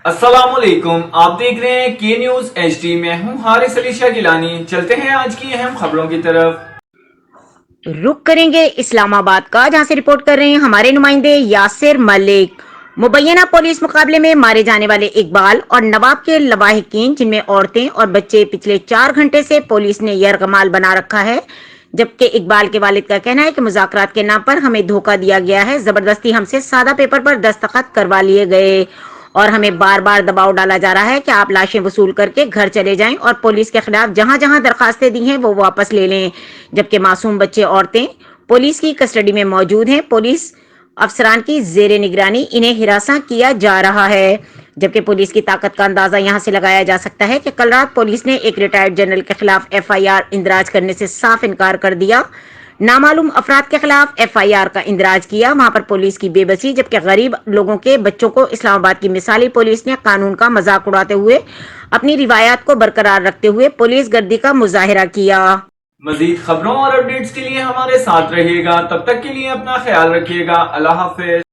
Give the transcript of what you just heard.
अस्सलाम वालेकुम, आप देख रहे हैं के न्यूज HD। मैं हूं हारिस अली शाह गिलानी। चलते हैं आज की अहम खबरों की तरफ। रुक करेंगे इस्लामाबाद का, जहां से रिपोर्ट कर रहे हैं हमारे नुमाइंदे यासिर मलिक। मुबैना पुलिस मुकाबले में मारे जाने वाले इकबाल और नवाब के लवाहिकीन, जिनमें औरतें और बच्चे, पिछले 4 घंटे से पुलिस ने यरगमाल बना रखा है। जबकि इकबाल के वालिद का कहना है कि मुज़ाकरात के नाम पर हमें धोखा दिया गया है, जबरदस्ती हमसे सादा पेपर पर दस्तखत करवा लिए गए और हमें बार बार दबाव डाला जा रहा है कि आप लाशें वसूल करके घर चले जाएं और पुलिस के खिलाफ जहां जहां दरखास्तें दी हैं वो वापस ले लें। जबकि मासूम बच्चे, औरतें पुलिस की कस्टडी में मौजूद हैं। पुलिस अफसरान की जेर निगरानी इन्हें हिरासा किया जा रहा है। जबकि पुलिस की ताकत का अंदाजा यहां से लगाया जा सकता है कि कल रात पुलिस ने एक रिटायर्ड जनरल के खिलाफ FIR इंदराज करने से साफ इनकार कर दिया। नामालूम अफराद के खिलाफ FIR का इंदराज किया। वहां पर पुलिस की बेबसी, जबकि गरीब लोगों के बच्चों को इस्लामाबाद की मिसाली पुलिस ने कानून का मजाक उड़ाते हुए अपनी रिवायात को बरकरार रखते हुए पुलिस गर्दी का मुजाहिरा किया। मजीद खबरों और अपडेट्स के लिए हमारे साथ रहिएगा। तब तक के लिए अपना ख्याल रखिएगा। अल्लाह हाफिज।